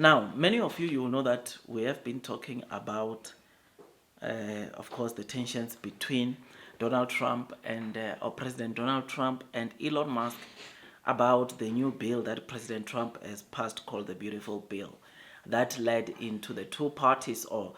Now, many of you will know that we have been talking about, of course, the tensions between Donald Trump and or President Donald Trump and Elon Musk about the new bill that President Trump has passed called the Beautiful Bill. That led into the two parties, or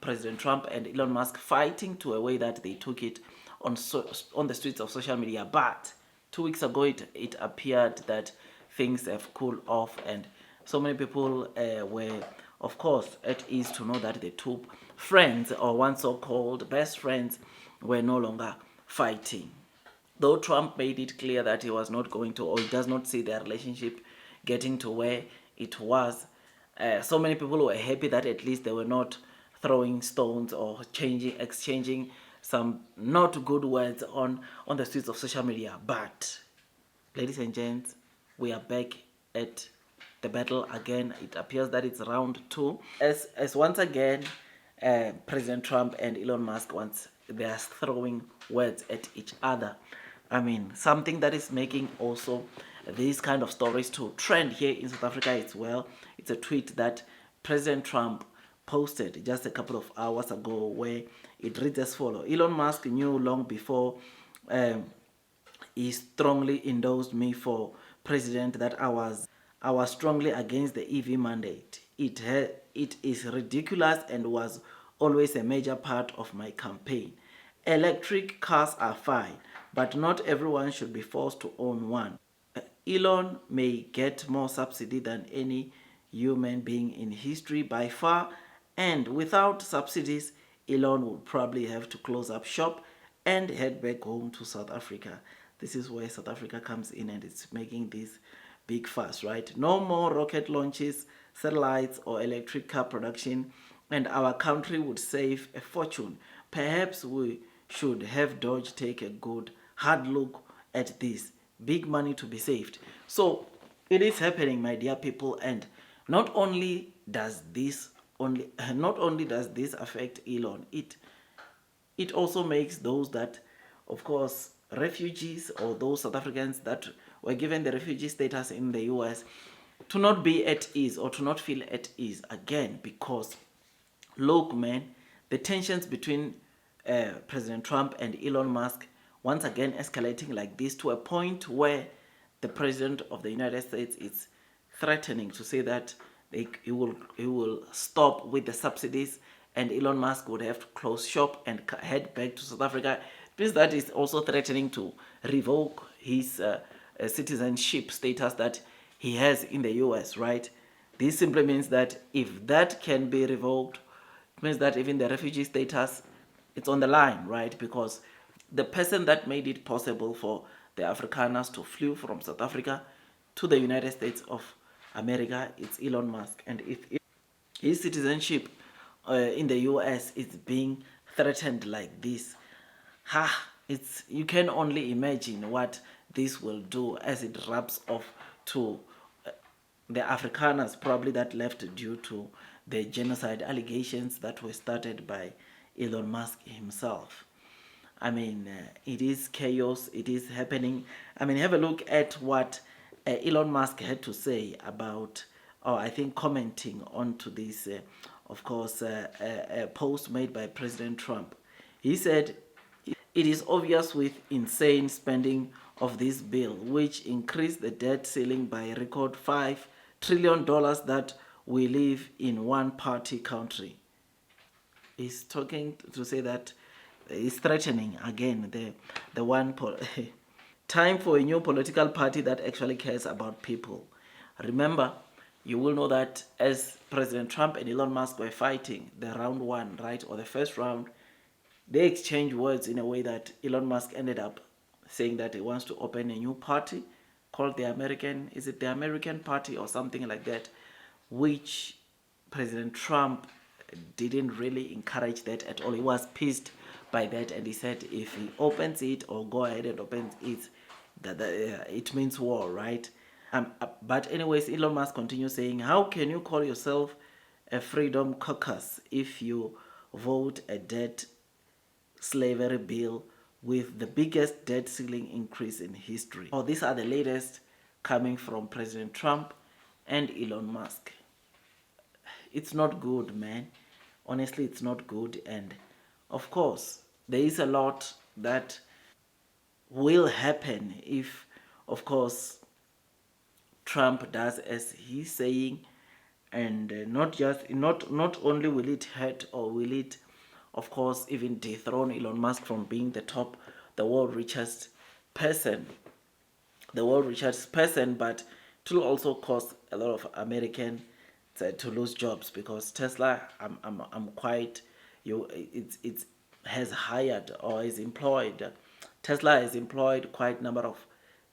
President Trump and Elon Musk, fighting to a way that they took it on the streets of social media. But 2 weeks ago, it appeared that things have cooled off, and so many people were, of course, at ease to know that the two friends, or one so-called best friends, were no longer fighting. Though Trump made it clear that he was not going to, or he does not see their relationship getting to where it was, so many people were happy that at least they were not throwing stones or exchanging some not good words on the streets of social media. But, ladies and gents, we are back at the battle again. It appears that it's round two. As once again, President Trump and Elon Musk, once they are throwing words at each other. I mean, something that is making also these kind of stories to trend here in South Africa as well. It's a tweet that President Trump posted just a couple of hours ago, where it reads as follows: Elon Musk knew long before he strongly endorsed me for president that I was strongly against the EV mandate. It is ridiculous and was always a major part of my campaign. Electric cars are fine, but not everyone should be forced to own one. Elon may get more subsidy than any human being in history by far, and without subsidies, Elon would probably have to close up shop and head back home to South Africa. This is where South Africa comes in, and it's making this big fuss, right? No more rocket launches, satellites, or electric car production, and our country would save a fortune. Perhaps we should have DOGE take a good hard look at this. Big money to be saved. So it is happening, my dear people, and not only does this affect Elon, it also makes those that, of course, refugees, or those South Africans that were given the refugee status in the US, to not be at ease, or to not feel at ease again. Because look, man, the tensions between President Trump and Elon Musk once again escalating like this, to a point where the President of the United States is threatening to say that he will stop with the subsidies, and Elon Musk would have to close shop and head back to South Africa. It means that he's also threatening to revoke his citizenship status that he has in the US, right? This simply means that if that can be revoked, it means that even the refugee status, it's on the line, right? Because the person that made it possible for the Afrikaners to flee from South Africa to the United States of America, it's Elon Musk. And if his citizenship in the US is being threatened like this, you can only imagine what this will do as it rubs off to the Afrikaners, probably that left due to the genocide allegations that were started by Elon Musk himself. I mean, it is chaos. It is happening. I mean, have a look at what Elon Musk had to say about, or I think commenting onto this, of course, post made by President Trump. He said, it is obvious with insane spending of this bill, which increased the debt ceiling by a record $5 trillion, that we live in one-party country. He's talking to say that is threatening again the one time for a new political party that actually cares about people. Remember, you will know that as President Trump and Elon Musk were fighting the round one, right, or the first round, they exchanged words in a way that Elon Musk ended up saying that he wants to open a new party called the American Party or something like that, which President Trump didn't really encourage that at all. He was pissed by that, and he said if he opens it, or go ahead and opens it, it means war, right? But anyways, Elon Musk continues saying, how can you call yourself a freedom caucus if you vote a debt slavery bill with the biggest debt ceiling increase in history? Oh, these are the latest coming from President Trump and Elon Musk. It's not good, man. Honestly, it's not good. And of course, there is a lot that will happen if, of course, Trump does as he's saying, and not only will it hurt or will it, of course, even dethrone Elon Musk from being the world richest person, but it will also cause a lot of Americans to lose jobs because Tesla, I'm quite, it's has hired or is employed. Tesla has employed quite a number of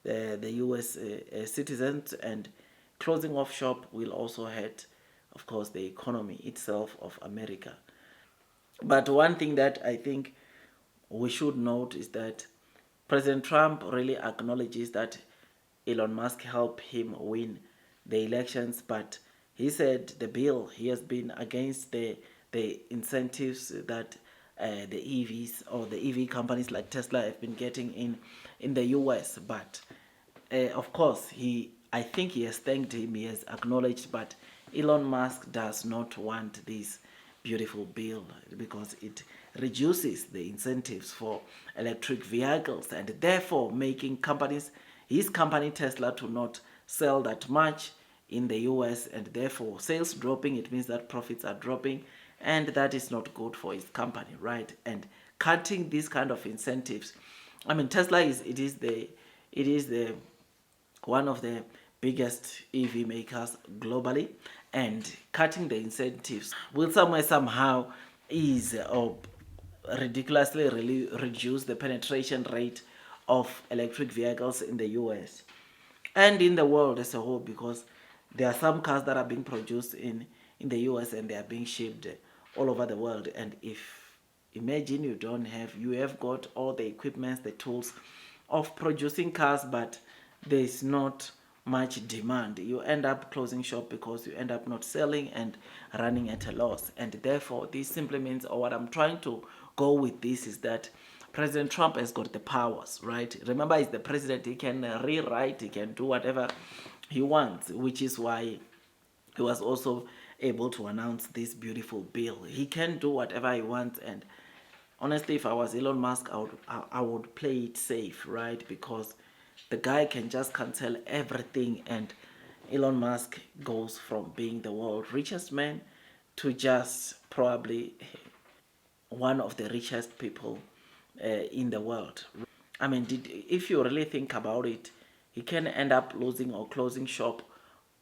the U.S. Citizens, and closing off shop will also hurt, of course, the economy itself of America. But one thing that I think we should note is that President Trump really acknowledges that Elon Musk helped him win the elections, but he said the bill, he has been against the incentives that the EVs or the EV companies like Tesla have been getting in the US. But of course, I think he has thanked him, he has acknowledged, but Elon Musk does not want this beautiful bill because it reduces the incentives for electric vehicles and therefore making his company Tesla to not sell that much in the US, and therefore sales dropping. It means that profits are dropping, and that is not good for his company, right? And cutting these kind of incentives, I mean, Tesla is the one of the biggest EV makers globally, and cutting the incentives will somehow ease or ridiculously really reduce the penetration rate of electric vehicles in the US and in the world as a whole, because there are some cars that are being produced in the US and they are being shipped all over the world. And if imagine you have got all the equipment, the tools of producing cars, but there is not much demand, you end up closing shop because you end up not selling and running at a loss. And therefore this simply means, or what I'm trying to go with this is that President Trump has got the powers, right? Remember, he's the president. He can rewrite, he can do whatever he wants, which is why he was also able to announce this beautiful bill. He can do whatever he wants, and honestly, if I was Elon Musk, I would play it safe, right? Because the guy can just cancel everything, and Elon Musk goes from being the world's richest man to just probably one of the richest people in the world. I mean, if you really think about it, he can end up losing or closing shop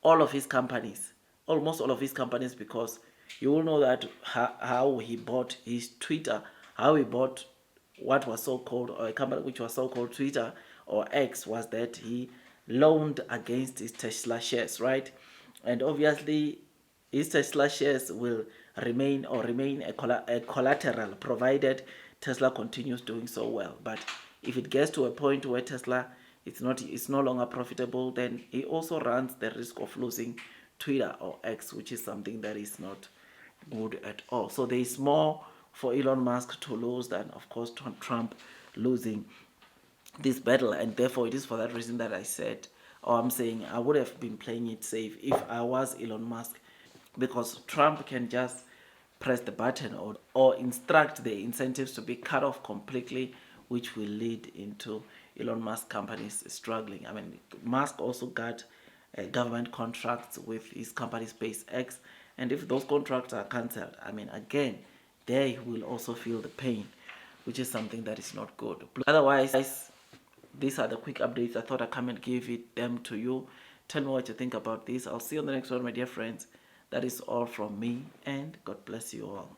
all of his companies, almost all of his companies, because you will know that how he bought his Twitter, how he bought what was so called, or a company which was so called Twitter or X, was that he loaned against his Tesla shares, right? And obviously his Tesla shares will remain a collateral provided Tesla continues doing so well. But if it gets to a point where Tesla it's no longer profitable, then he also runs the risk of losing Twitter or X, which is something that is not good at all. So there is more for Elon Musk to lose than, of course, Trump losing this battle. And therefore it is for that reason that I said, or I'm saying, I would have been playing it safe if I was Elon Musk, because Trump can just press the button or instruct the incentives to be cut off completely, which will lead into Elon Musk companies struggling. I mean, Musk also got government contracts with his company SpaceX, and if those contracts are cancelled, I mean, again, they will also feel the pain, which is something that is not good. Otherwise, these are the quick updates. I thought I'd come and give them to you. Tell me what you think about this. I'll see you on the next one, my dear friends. That is all from me, and God bless you all.